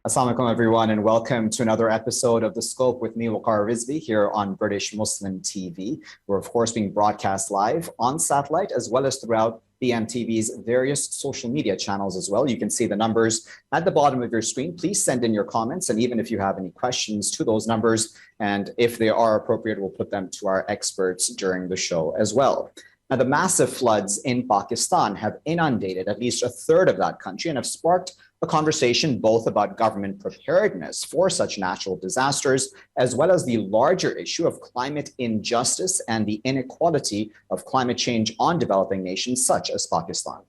Assalamu alaikum, everyone, and welcome to another episode of The Scope with me, Waqar Rizvi, here on British Muslim TV. We're, of course, being broadcast live on satellite as well as throughout BMTV's various social media channels as well. You can see the numbers at the bottom of your screen. Please send in your comments, and even if you have any questions to those numbers, and if they are appropriate, we'll put them to our experts during the show as well. Now, the massive floods in Pakistan have inundated at least a third of that country and have sparked a conversation both about government preparedness for such natural disasters, as well as the larger issue of climate injustice and the inequality of climate change on developing nations such as Pakistan.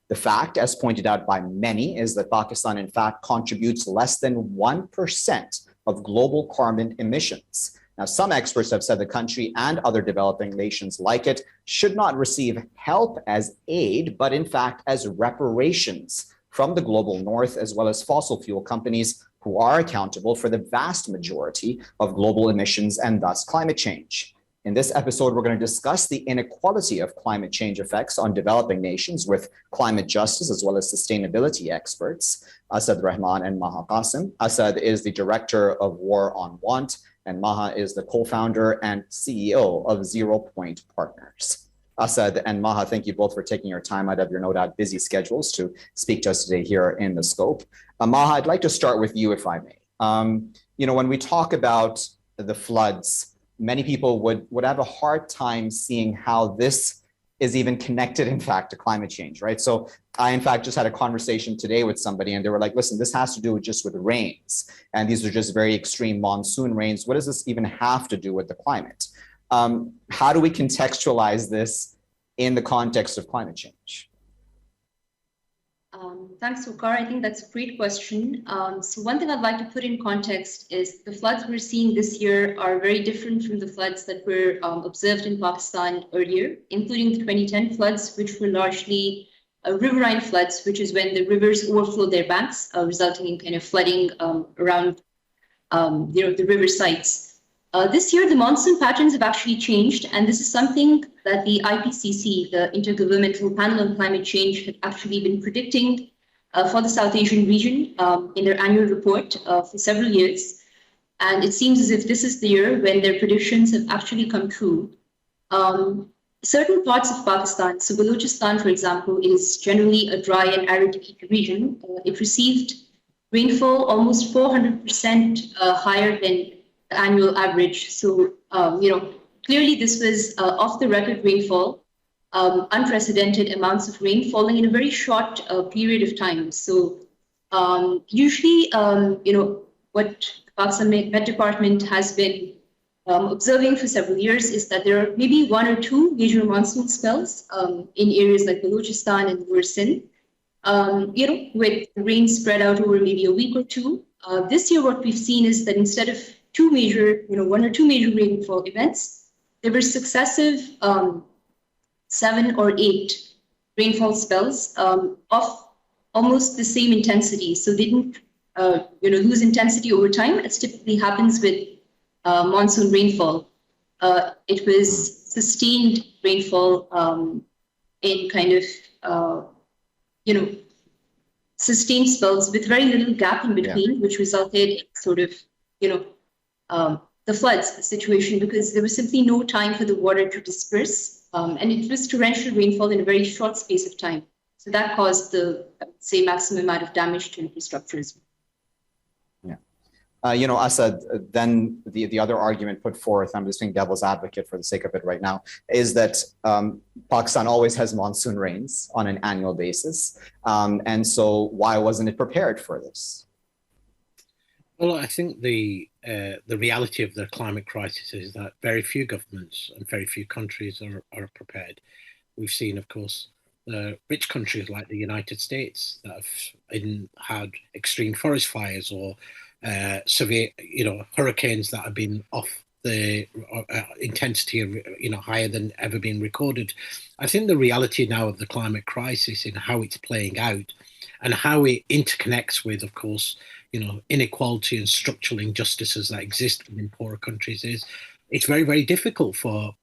The fact, as pointed out by many, is that Pakistan, in fact, contributes less than 1% of global carbon emissions. Now, some experts have said the country and other developing nations like it should not receive help as aid, but in fact as reparations from the global north, as well as fossil fuel companies who are accountable for the vast majority of global emissions and thus climate change. In this episode, we're going to discuss the inequality of climate change effects on developing nations with climate justice as well as sustainability experts, Asad, Rehman, and Maha Qasim. Asad is the Director of War on Want, and Maha is the co-founder and CEO of 0 Point Partners. Asad and Maha, thank you both for taking your time out of your no doubt busy schedules to speak to us today here in The Scope. Maha, I'd like to start with you, if I may. When we talk about the floods, many people would have a hard time seeing how this is even connected, in fact, to climate change, right? So I, in fact, just had a conversation today with somebody and they were like, listen, this has to do just with rains. And these are just very extreme monsoon rains. What does this even have to do with the climate? How do we contextualize this in the context of climate change? Thanks, Waqar. I think that's a great question. So one thing I'd like to put in context is the floods we're seeing this year are very different from the floods that were observed in Pakistan earlier, including the 2010 floods, which were largely riverine floods, which is when the rivers overflow their banks, resulting in kind of flooding around the river sites. This year, the monsoon patterns have actually changed, and this is something that the IPCC, the Intergovernmental Panel on Climate Change, had actually been predicting for the South Asian region in their annual report for several years. And it seems as if this is the year when their predictions have actually come true. Certain parts of Pakistan, so Balochistan, for example, is generally a dry and arid region. It received rainfall almost 400% higher than annual average. So, clearly this was off the record rainfall, unprecedented amounts of rain falling in a very short period of time. So usually, what the Pakistan Met Department has been observing for several years is that there are maybe one or two major monsoon spells in areas like Balochistan and Lower Sindh, with rain spread out over maybe a week or two. This year, what we've seen is that instead of one or two major rainfall events, there were successive 7 or 8 rainfall spells of almost the same intensity. So they didn't, lose intensity over time, as typically happens with monsoon rainfall. It was sustained rainfall in kind of, sustained spells with very little gap in between, which resulted in sort of, the floods, the situation, because there was simply no time for the water to disperse. And it was torrential rainfall in a very short space of time. So that caused the, I would say, maximum amount of damage to infrastructures. Yeah. Asad, then the other argument put forth, I'm just being devil's advocate for the sake of it right now, is that Pakistan always has monsoon rains on an annual basis. And so why wasn't it prepared for this? Well, I think the reality of the climate crisis is that very few governments and very few countries are prepared. We've seen, of course, rich countries like the United States that have had extreme forest fires or severe, hurricanes that have been off the intensity of, higher than ever been recorded. I think the reality now of the climate crisis and how it's playing out and how it interconnects with, of course, inequality and structural injustices that exist in poorer countries is it's very, very difficult for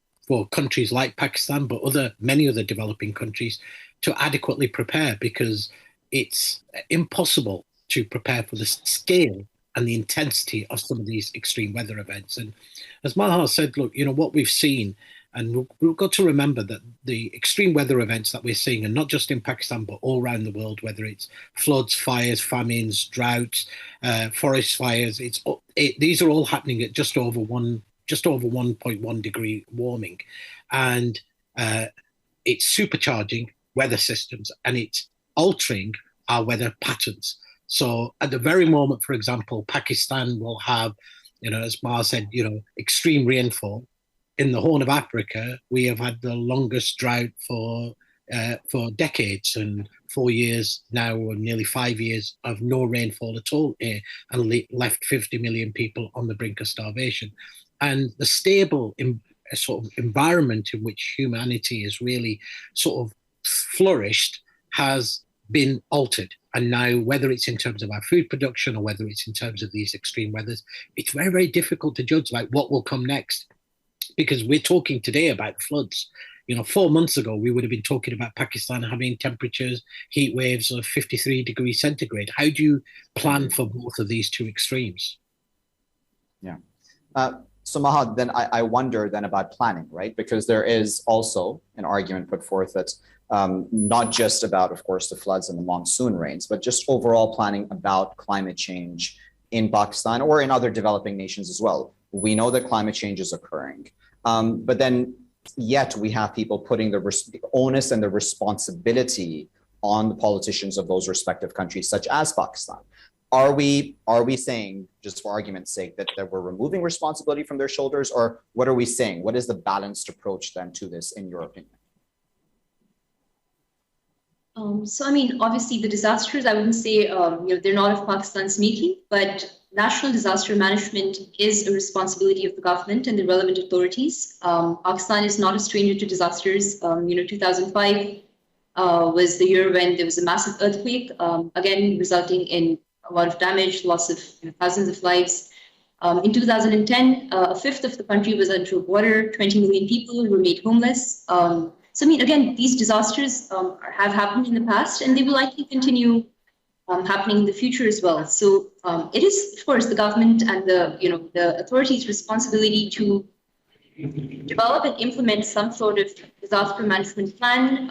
countries like Pakistan, but many other developing countries to adequately prepare, because it's impossible to prepare for the scale and the intensity of some of these extreme weather events. And as Maha said, look, what we've seen, and we've got to remember that the extreme weather events that we're seeing, and not just in Pakistan, but all around the world, whether it's floods, fires, famines, droughts, forest fires, these are all happening at just over 1.1 degree warming. And it's supercharging weather systems and it's altering our weather patterns. So at the very moment, for example, Pakistan will have, as Maha said, extreme rainfall. In the Horn of Africa, we have had the longest drought for decades, and 4 years now, or nearly 5 years, of no rainfall at all here, and left 50 million people on the brink of starvation. And the stable sort of environment in which humanity has really sort of flourished has been altered. And now, whether it's in terms of our food production or whether it's in terms of these extreme weathers, it's very, very difficult to judge like what will come next. Because we're talking today about floods. 4 months ago, we would have been talking about Pakistan having temperatures, heat waves of 53 degrees centigrade. How do you plan for both of these two extremes? Yeah. So Maha, then I wonder then about planning, right? Because there is also an argument put forth that not just about, of course, the floods and the monsoon rains, but just overall planning about climate change in Pakistan or in other developing nations as well. We know that climate change is occurring, but then yet we have people putting the onus and the responsibility on the politicians of those respective countries, such as Pakistan. Are we saying, just for argument's sake, that we're removing responsibility from their shoulders, or what are we saying? What is the balanced approach then to this, in your opinion? So, I mean, obviously the disasters, I wouldn't say, they're not of Pakistan's making, but national disaster management is a responsibility of the government and the relevant authorities. Pakistan is not a stranger to disasters. 2005 was the year when there was a massive earthquake, again, resulting in a lot of damage, loss of thousands of lives. In 2010, a fifth of the country was underwater, 20 million people were made homeless. So, I mean, again, these disasters have happened in the past, and they will likely continue happening in the future as well. So it is, of course, the government and the authorities' responsibility to develop and implement some sort of disaster management plan,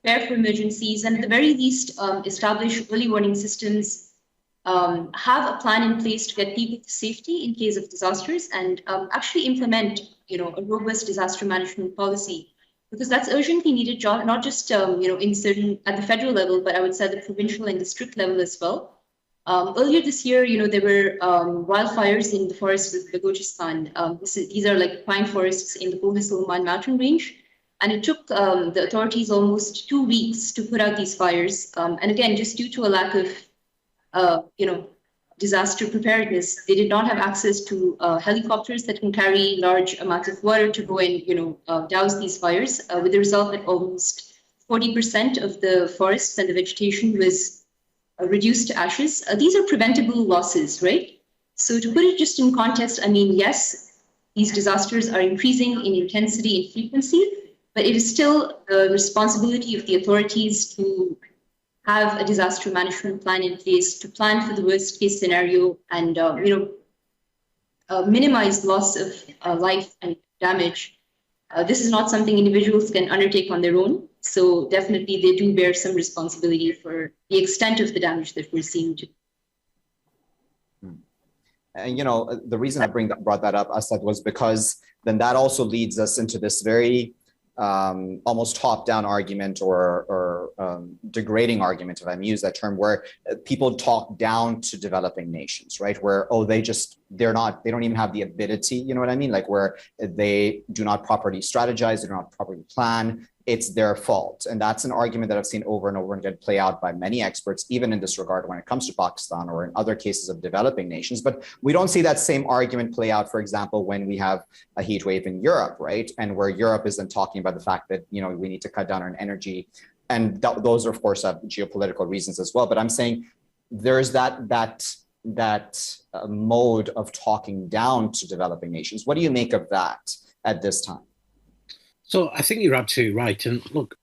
prepare for emergencies, and at the very least, establish early warning systems, have a plan in place to get people to safety in case of disasters, and actually implement, a robust disaster management policy. Because that's urgently needed, not just at the federal level, but I would say the provincial and district level as well. Earlier this year, there were wildfires in the forests of Balochistan. These are like pine forests in the Kohli-Solman mountain range, and it took the authorities almost 2 weeks to put out these fires. And again, just due to a lack of disaster preparedness, they did not have access to helicopters that can carry large amounts of water to go and douse these fires, with the result that almost 40% of the forests and the vegetation was reduced to ashes. These are preventable losses, right? So to put it just in context, I mean, yes, these disasters are increasing in intensity and frequency, but it is still the responsibility of the authorities to have a disaster management plan in place, to plan for the worst case scenario, and minimize loss of life and damage. This is not something individuals can undertake on their own. So definitely they do bear some responsibility for the extent of the damage that we're seeing today. And the reason I brought that up, Asad, was because then that also leads us into this very almost top-down argument or degrading argument, if I may use that term, where people talk down to developing nations, right? Where, they don't even have the ability, you know what I mean? Like where they do not properly strategize, they do not properly plan, it's their fault. And that's an argument that I've seen over and over again play out by many experts, even in this regard when it comes to Pakistan or in other cases of developing nations. But we don't see that same argument play out, for example, when we have a heat wave in Europe, right? And where Europe is then talking about the fact that, we need to cut down on energy. And those are, of course, have geopolitical reasons as well. But I'm saying there's that mode of talking down to developing nations. What do you make of that at this time? So I think you're absolutely right. And look,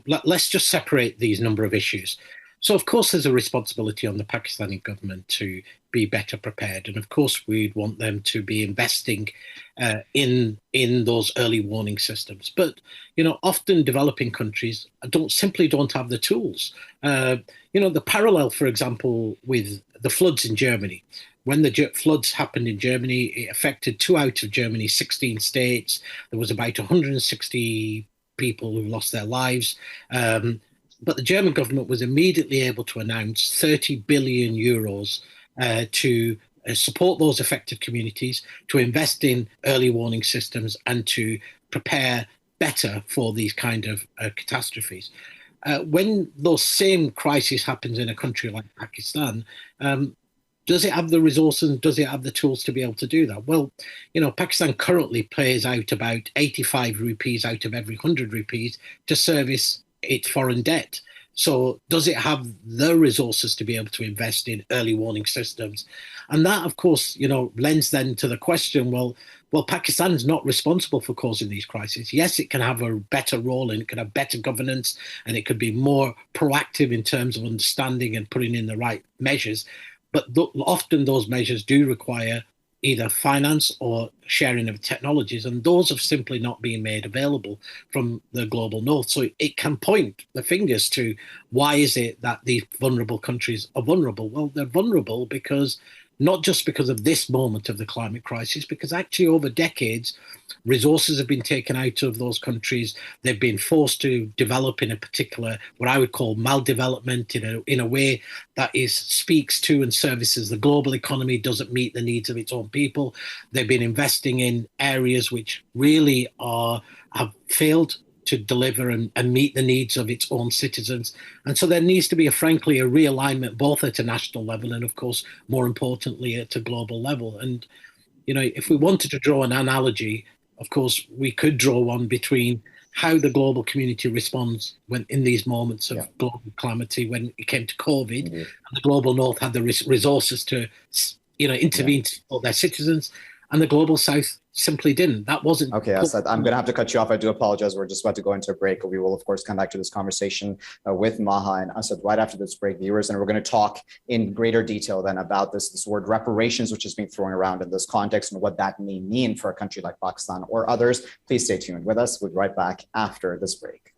let's just separate these number of issues. So, of course, there's a responsibility on the Pakistani government to be better prepared. And, of course, we'd want them to be investing in those early warning systems. But, often developing countries simply don't have the tools. The parallel, for example, with the floods in Germany. When the floods happened in Germany, it affected 2 out of Germany's 16 states. There was about 160 people who lost their lives. But the German government was immediately able to announce 30 billion euros to support those affected communities, to invest in early warning systems, and to prepare better for these kind of catastrophes. When those same crises happens in a country like Pakistan, does it have the resources and does it have the tools to be able to do that? Well, Pakistan currently pays out about 85 rupees out of every 100 rupees to service its foreign debt. So does it have the resources to be able to invest in early warning systems? And that, of course, lends then to the question, well, Pakistan is not responsible for causing these crises. Yes, it can have a better role and it can have better governance and it could be more proactive in terms of understanding and putting in the right measures. But often those measures do require either finance or sharing of technologies, and those have simply not been made available from the global north. So it can point the fingers to why is it that these vulnerable countries are vulnerable? Well, they're vulnerable because not just because of this moment of the climate crisis, because actually over decades, resources have been taken out of those countries. They've been forced to develop in a particular, what I would call maldevelopment, in a way that speaks to and services the global economy, doesn't meet the needs of its own people. They've been investing in areas which really have failed to deliver and meet the needs of its own citizens. And so there needs to be, frankly, a realignment, both at a national level and, of course, more importantly, at a global level. And, if we wanted to draw an analogy, of course, we could draw one between how the global community responds when in these moments of global calamity, when it came to COVID, and the global north had the resources to, intervene for their citizens, and the global south simply didn't. That wasn't okay. Asad, I'm going to have to cut you off. I do apologize. We're just about to go into a break. We will, of course, come back to this conversation with Maha and Asad right after this break, viewers, and we're going to talk in greater detail then about this word reparations, which is being thrown around in this context, and what that may mean for a country like Pakistan or others. Please stay tuned with us. We'll be right back after this break.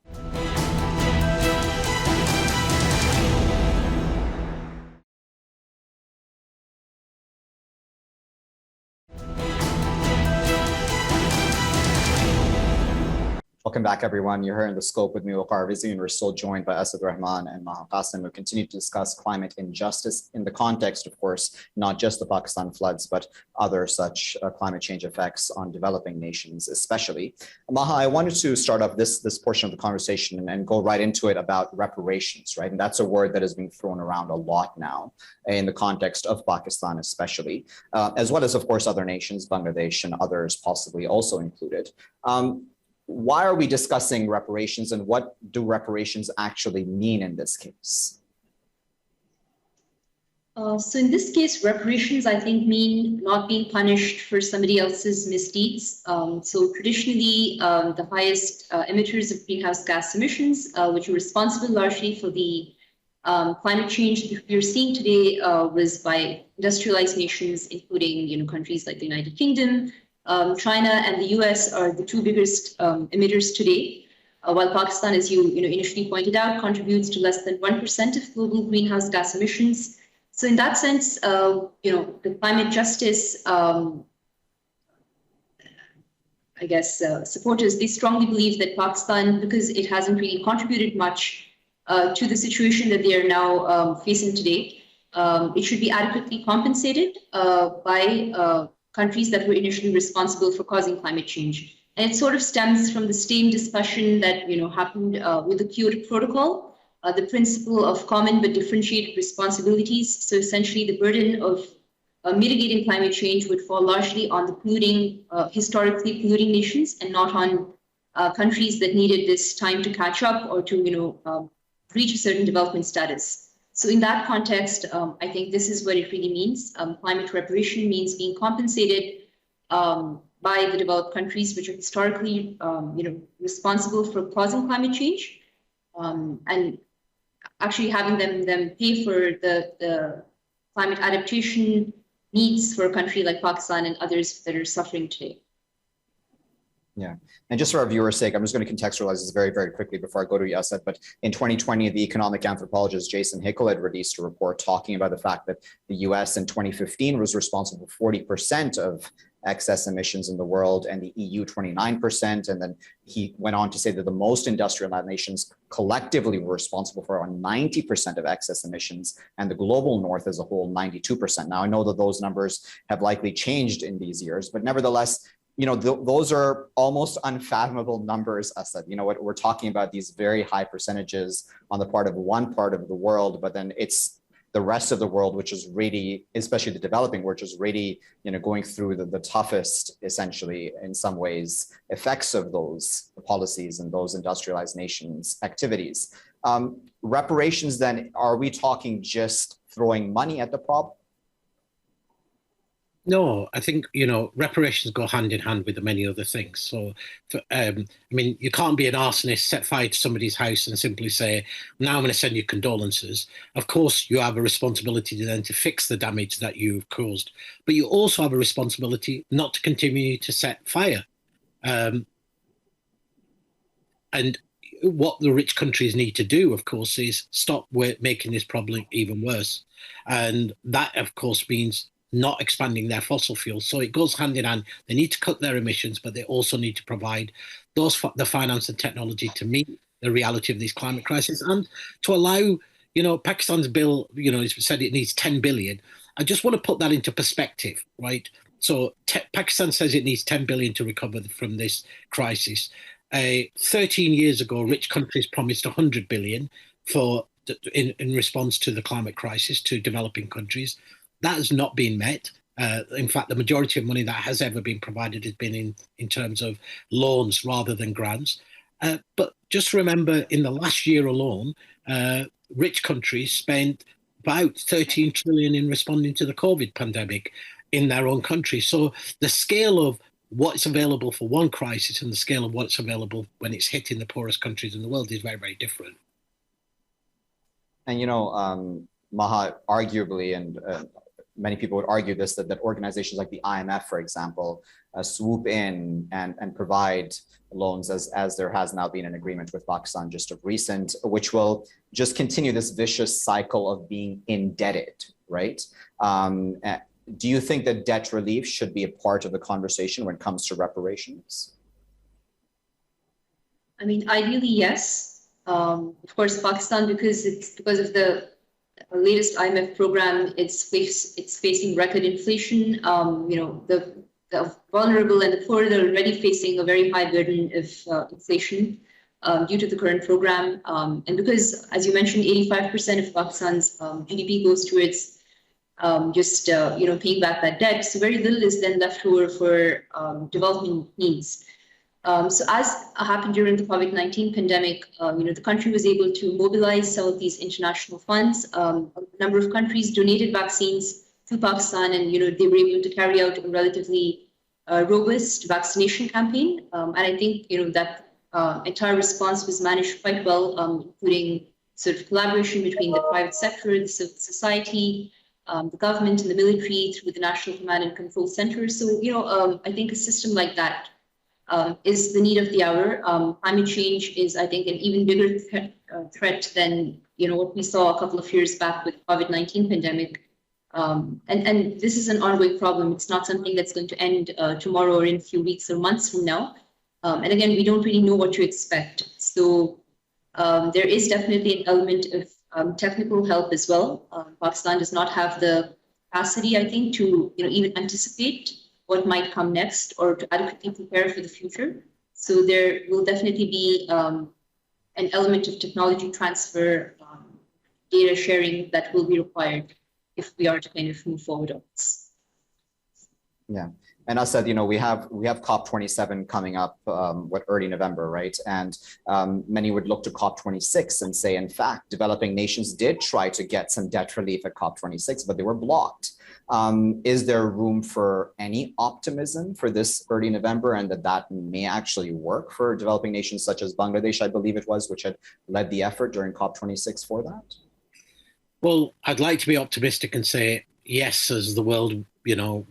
Welcome back, everyone. You're here in The Scope with me, Waqar Rizvi, and we're still joined by Asad, Rehman, and Maha Qasim. We continue to discuss climate injustice in the context, of course, not just the Pakistan floods, but other such climate change effects on developing nations, especially. Maha, I wanted to start off this portion of the conversation and go right into it about reparations, right? And that's a word that is being thrown around a lot now in the context of Pakistan, especially, as well as, of course, other nations, Bangladesh and others possibly also included. Why are we discussing reparations, and what do reparations actually mean in this case? So in this case, reparations, I think, mean not being punished for somebody else's misdeeds. So traditionally, the highest emitters of greenhouse gas emissions, which are responsible largely for the climate change that we're seeing today, was by industrialized nations, including countries like the United Kingdom. China and the US are the two biggest emitters today, while Pakistan, as you initially pointed out, contributes to less than 1% of global greenhouse gas emissions. So in that sense, the climate justice, supporters, they strongly believe that Pakistan, because it hasn't really contributed much to the situation that they are now facing today, it should be adequately compensated by countries that were initially responsible for causing climate change. And it sort of stems from the same discussion that happened with the Kyoto Protocol, the principle of common but differentiated responsibilities. So essentially the burden of mitigating climate change would fall largely on the historically polluting nations, and not on countries that needed this time to catch up or to reach a certain development status. So in that context, I think this is what it really means. Climate reparation means being compensated by the developed countries, which are historically, responsible for causing climate change. And actually having them pay for the climate adaptation needs for a country like Pakistan and others that are suffering today. Yeah. And just for our viewers' sake, I'm just going to contextualize this very, very quickly before I go to you, Asad. But in 2020, the economic anthropologist Jason Hickel had released a report talking about the fact that the US in 2015 was responsible for 40% of excess emissions in the world, and the EU 29%. And then he went on to say that the most industrialized nations collectively were responsible for around 90% of excess emissions, and the global north as a whole, 92%. Now, I know that those numbers have likely changed in these years, but nevertheless, those are almost unfathomable numbers, Asad. What we're talking about, these very high percentages on the part of one part of the world, but then it's the rest of the world, which is really, especially the developing world, which is really, going through the toughest, essentially, in some ways, effects of those policies and those industrialized nations' activities. Reparations, then, are we talking just throwing money at the problem? No, I think, reparations go hand in hand with the many other things. So, you can't be an arsonist, set fire to somebody's house and simply say, now I'm going to send you condolences. Of course, you have a responsibility then to fix the damage that you've caused, but you also have a responsibility not to continue to set fire. And what the rich countries need to do, of course, is stop making this problem even worse. And that, of course, means not expanding their fossil fuels. So it goes hand in hand. They need to cut their emissions, but they also need to provide the finance and technology to meet the reality of this climate crisis and to allow, Pakistan's bill, it's said it needs 10 billion. I just want to put that into perspective, right? So Pakistan says it needs 10 billion to recover from this crisis. 13 years ago, rich countries promised 100 billion in response to the climate crisis to developing countries. That has not been met. In fact, the majority of money that has ever been provided has been in terms of loans rather than grants. But just remember, in the last year alone, rich countries spent about 13 trillion in responding to the COVID pandemic in their own country. So the scale of what's available for one crisis and the scale of what's available when it's hitting the poorest countries in the world is very, very different. And, Maha, arguably, and many people would argue this, that organizations like the IMF, for example, swoop in and provide loans as there has now been an agreement with Pakistan just of recent, which will just continue this vicious cycle of being indebted, right? Do you think that debt relief should be a part of the conversation when it comes to reparations? Ideally, yes. Of course, Pakistan, because of the latest IMF program, it's facing record inflation. The vulnerable and the poor, they're already facing a very high burden of inflation due to the current program. And because, as you mentioned, 85% of Pakistan's GDP goes towards paying back that debt. So very little is then left over for development needs. So as happened during the COVID-19 pandemic, the country was able to mobilize some of these international funds. A number of countries donated vaccines to Pakistan, and they were able to carry out a relatively robust vaccination campaign. And I think that entire response was managed quite well, including sort of collaboration between the private sector, the civil society, the government, and the military through the National Command and Control Center. So I think a system like that is the need of the hour. Climate change is, I think, an even bigger threat than what we saw a couple of years back with COVID-19 pandemic. And this is an ongoing problem. It's not something that's going to end tomorrow or in a few weeks or months from now. And again, we don't really know what to expect. So there is definitely an element of technical help as well. Pakistan does not have the capacity, I think, to even anticipate what might come next or to adequately prepare for the future. So there will definitely be an element of technology transfer, data sharing that will be required if we are to kind of move forward on this. Yeah. And Asad, we have COP27 coming up, early November, right? And many would look to COP26 and say, in fact, developing nations did try to get some debt relief at COP26, but they were blocked. Is there room for any optimism for this early November, and that may actually work for developing nations such as Bangladesh, I believe it was, which had led the effort during COP26 for that? Well, I'd like to be optimistic and say yes, as the world,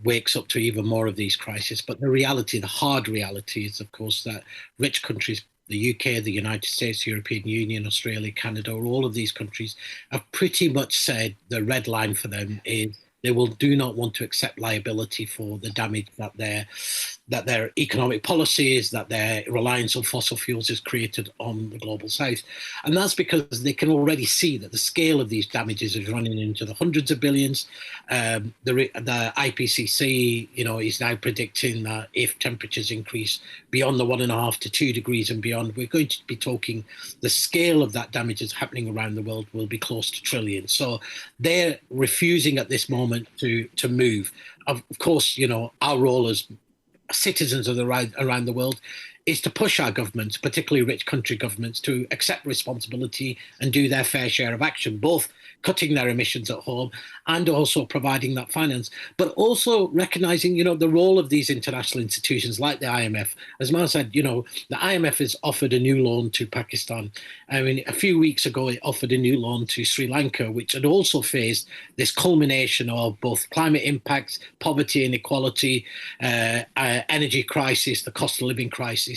wakes up to even more of these crises. But the reality, the hard reality is, of course, that rich countries, the UK, the United States, the European Union, Australia, Canada, all of these countries have pretty much said the red line for them is they do not want to accept liability for the damage that their economic policies, that their reliance on fossil fuels has created on the global south. And that's because they can already see that the scale of these damages is running into the hundreds of billions. The IPCC, is now predicting that if temperatures increase beyond the 1.5 to 2 degrees and beyond, we're going to be talking the scale of that damage that's happening around the world will be close to trillions. So they're refusing at this moment to move. Of course, our role as citizens of around the world is to push our governments, particularly rich country governments, to accept responsibility and do their fair share of action, both cutting their emissions at home and also providing that finance, but also recognizing, the role of these international institutions like the IMF. As Maha said, the IMF has offered a new loan to Pakistan. I mean, a few weeks ago, it offered a new loan to Sri Lanka, which had also faced this culmination of both climate impacts, poverty, inequality, energy crisis, the cost of living crisis.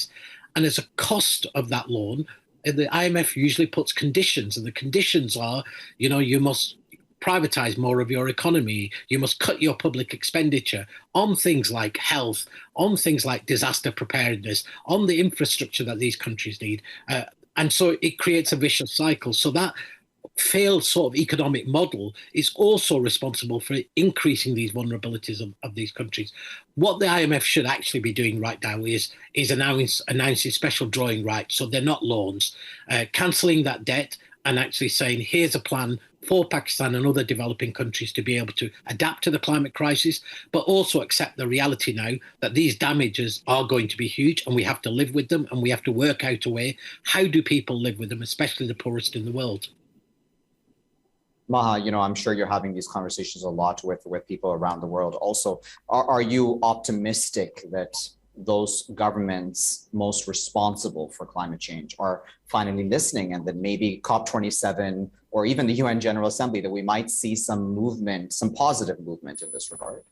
And as a cost of that loan, the IMF usually puts conditions, and the conditions are, you must privatize more of your economy, you must cut your public expenditure on things like health, on things like disaster preparedness, on the infrastructure that these countries need. And so it creates a vicious cycle. So that failed sort of economic model is also responsible for increasing these vulnerabilities of these countries. What the IMF should actually be doing right now is announcing special drawing rights, so they're not loans, cancelling that debt and actually saying, here's a plan for Pakistan and other developing countries to be able to adapt to the climate crisis, but also accept the reality now that these damages are going to be huge and we have to live with them, and we have to work out a way. How do people live with them, especially the poorest in the world? Maha, I'm sure you're having these conversations a lot with people around the world. Also, are you optimistic that those governments most responsible for climate change are finally listening, and that maybe COP27 or even the UN General Assembly, that we might see some movement, some positive movement in this regard?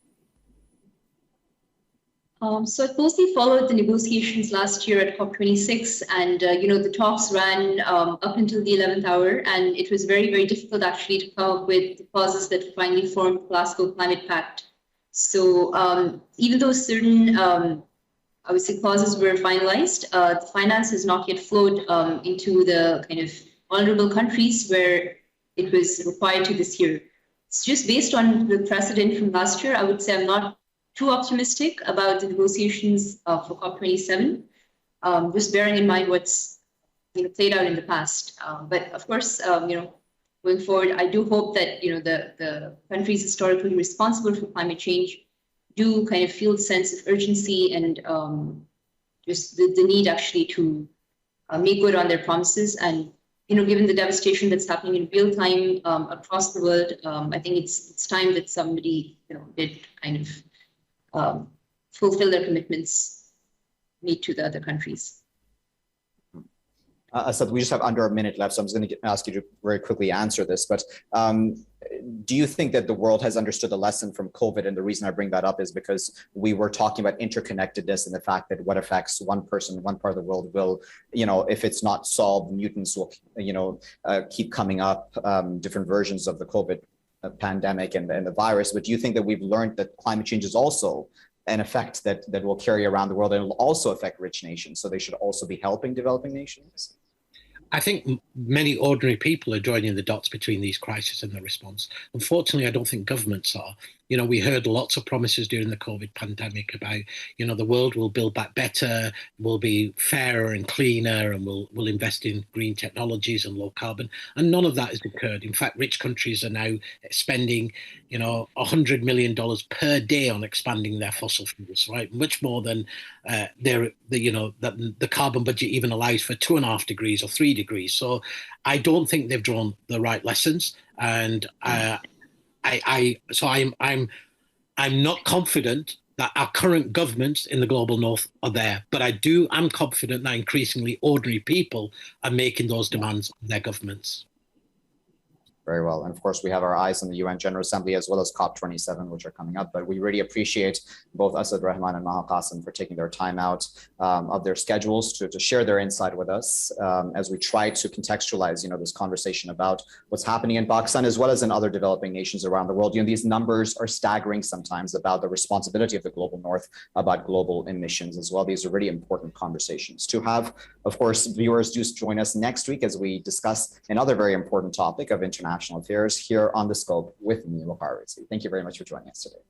So I closely followed the negotiations last year at COP26, and the talks ran up until the 11th hour, and it was very, very difficult actually to come up with the clauses that finally formed the Glasgow Climate Pact. So even though certain, I would say, clauses were finalized, the finance has not yet flowed into the kind of vulnerable countries where it was required to this year. It's just based on the precedent from last year, I would say I'm not too optimistic about the negotiations for COP27, just bearing in mind what's played out in the past. But of course, going forward, I do hope that the countries historically responsible for climate change do kind of feel the sense of urgency and just the need actually to make good on their promises. And given the devastation that's happening in real time across the world, I think it's time that somebody did kind of fulfill their commitments made to the other countries. Asad, we just have under a minute left, so I'm just going to ask you to very quickly answer this. But do you think that the world has understood the lesson from COVID? And the reason I bring that up is because we were talking about interconnectedness and the fact that what affects one person, one part of the world will, if it's not solved, mutants will, keep coming up, different versions of the COVID pandemic and the virus. But do you think that we've learned that climate change is also an effect that will carry around the world, and will also affect rich nations, so they should also be helping developing nations? I think many ordinary people are joining the dots between these crises and the response. Unfortunately, I don't think governments are. We heard lots of promises during the COVID pandemic about, the world will build back better, will be fairer and cleaner, and we'll invest in green technologies and low carbon. And none of that has occurred. In fact, rich countries are now spending, $100 million per day on expanding their fossil fuels, right? Much more than the carbon budget even allows for 2.5 degrees or 3 degrees. So I don't think they've drawn the right lessons. And I'm not confident that our current governments in the global north are there, but I'm confident that increasingly ordinary people are making those demands on their governments. Very well. And of course, we have our eyes on the UN General Assembly as well as COP27, which are coming up. But we really appreciate both Asad, Rehman, and Maha Qasim for taking their time out of their schedules to share their insight with us as we try to contextualize, this conversation about what's happening in Pakistan as well as in other developing nations around the world. These numbers are staggering sometimes about the responsibility of the global north, about global emissions as well. These are really important conversations to have. Of course, viewers, do join us next week as we discuss another very important topic of international affairs here on The Scope with me, Waqar Rizvi. Thank you very much for joining us today.